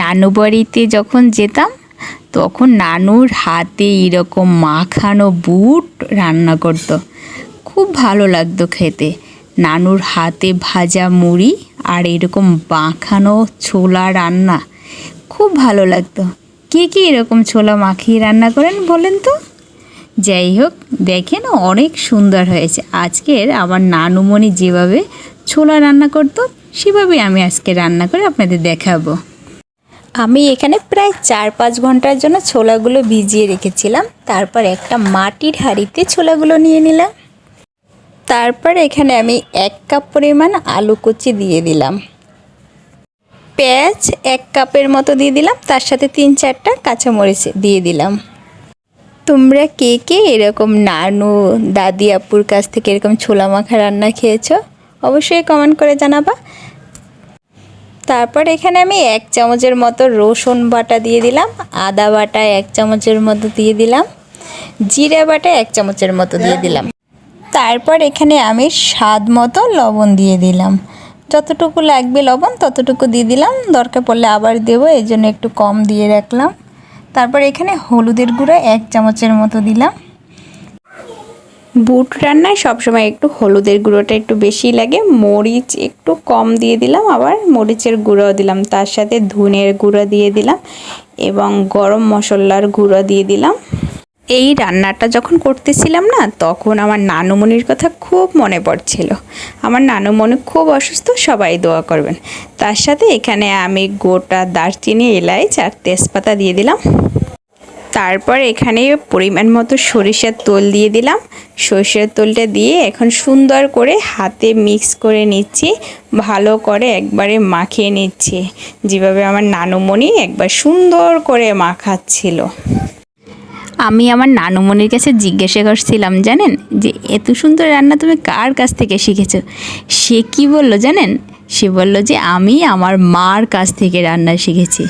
নানু বাড়িতে যখন যেতাম তখন নানুর হাতে এরকম মাখানো বুট রান্না করতো, খুব ভালো লাগতো খেতে। নানুর হাতে ভাজা মুড়ি আর এরকম মাখানো ছোলা রান্না খুব ভালো লাগতো। কে কে এরকম ছোলা মাখিয়ে রান্না করেন বলেন তো? যাই হোক, দেখেন অনেক সুন্দর হয়েছে। আজকের আমার নানুমণি যেভাবে ছোলা রান্না করতো সেভাবে আমি আজকে রান্না করে আপনাদের দেখাবো। আমি এখানে প্রায় 4-5 ঘন্টার জন্য ছোলাগুলো ভিজিয়ে রেখেছিলাম। তারপর একটা মাটির হাঁড়িতে ছোলাগুলো নিয়ে নিলাম। তারপর এখানে আমি 1 কাপ পরিমাণ আলু কুচি দিয়ে দিলাম, পেঁয়াজ 1 কাপের মতো দিয়ে দিলাম, তার সাথে 3-4টা কাঁচামরিচ দিয়ে দিলাম। তোমরা কে কে এরকম নানু দাদি আপুর কাছ থেকে এরকম ছোলা মাখা রান্না খেয়েছো অবশ্যই কমেন্ট করে জানাবা। তারপর এখানে আমি 1 চামচের মতো রসুন বাটা দিয়ে দিলাম, আদা বাটা 1 চামচের মতো দিয়ে দিলাম, জিরা বাটা 1 চামচের মতো দিয়ে দিলাম। তারপর এখানে আমি স্বাদ মতো লবণ দিয়ে দিলাম, যতটুকু লাগবে লবণ ততটুকু দিয়ে দিলাম, দরকার পড়লে আবার দেবো, এই জন্য একটু কম দিয়ে রাখলাম। তারপর এখানে হলুদের গুঁড়ো 1 চামচের মতো দিলাম। বুট রান্নায় সবসময় একটু হলুদের গুঁড়োটা একটু বেশি লাগে, মরিচ একটু কম দিয়ে দিলাম, আবার মরিচের গুঁড়ো দিলাম, তার সাথে ধনের গুঁড়ো দিয়ে দিলাম এবং গরম মশলার গুঁড়ো দিয়ে দিলাম। এই রান্নাটা যখন করতেছিলাম না, তখন আমার নানুমণির কথা খুব মনে পড়ছিল। আমার নানুমণি খুব অসুস্থ, সবাই দোয়া করবেন। তার সাথে এখানে আমি গোটা দারচিনি, এলাচ আর তেজপাতা দিয়ে দিলাম। তারপর এখানে পরিমাণ মতো সরিষার তেল দিয়ে দিলাম। সরিষার তেলটা দিয়ে এখন সুন্দর করে হাতে মিক্স করে নিচ্ছি, ভালো করে একবারে মাখিয়ে নিচ্ছি, যেভাবে আমার নানুমণি একবার সুন্দর করে মাখাচ্ছিল। আমি আমার নানুমণির কাছে জিজ্ঞাসা করছিলাম, জানেন, যে এত সুন্দর রান্না তুমি কার কাছ থেকে শিখেছো? সে কি বলল জানেন? সে বলল যে আমি আমার মার কাছ থেকে রান্না শিখেছি।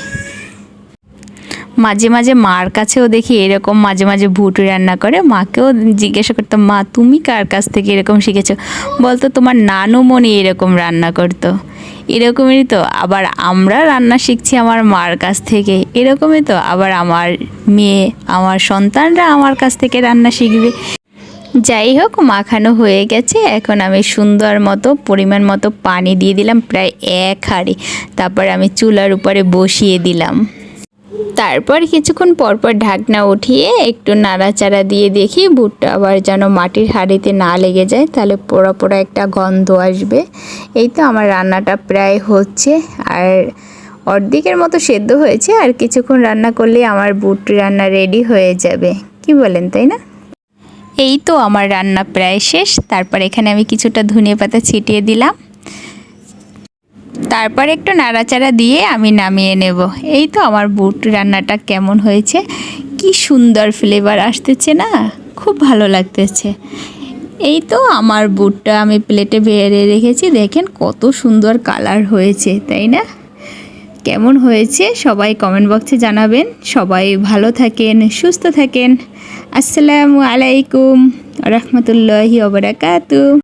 মাঝে মাঝে মার কাছেও দেখি এরকম মাঝে মাঝে ভুট রান্না করে, মাকেও জিজ্ঞাসা করতাম, মা তুমি কার কাছ থেকে এরকম শিখেছো? বলতো তোমার নানুমণি এরকম রান্না করতো। এরকমই তো আবার আমরা রান্না শিখছি আমার মার কাছ থেকে, এরকমই তো আবার আমার মেয়ে, আমার সন্তানরা আমার কাছ থেকে রান্না শিখবে। যাই হোক, মাখানো হয়ে গেছে। এখন আমি সুন্দর মতো পরিমাণ মতো পানি দিয়ে দিলাম, প্রায় 1 হাঁড়ি। তারপর আমি চুলার উপরে বসিয়ে দিলাম। তারপর কিছুক্ষণ পরপর ঢাকনা উঠিয়ে একটু নাড়াচাড়া দিয়ে দেখি বুটটা আবার যেন মাটির হাঁড়িতে না লেগে যায়, তাহলে পোড়া পোড়া একটা গন্ধ আসবে। এই তো আমার রান্নাটা প্রায় হচ্ছে, আর অর্ধেকের মতো সেদ্ধ হয়েছে। আর কিছুক্ষণ রান্না করলে আমার বুট রান্না রেডি হয়ে যাবে, কি বলেন, তাই না? এই তো আমার রান্না প্রায় শেষ। তারপর এখানে আমি কিছুটা ধনিয়া পাতা ছিটিয়ে দিলাম, তারপর একটু নাড়াচাড়া দিয়ে আমি নামিয়ে নেব। এই তো আমার বুট রান্নাটা কেমন হয়েছে, কি সুন্দর ফ্লেভার আসতেছে না, খুব ভালো লাগতেছে। এই তো আমার বুটটা আমি প্লেটে বেড়ে রেখেছি, দেখেন কত সুন্দর কালার হয়েছে, তাই না? কেমন হয়েছে সবাই কমেন্ট বক্সে জানাবেন। সবাই ভালো থাকেন, সুস্থ থাকেন। আসসালামু আলাইকুম রাহমাতুল্লাহি ওয়া বারাকাতুহু।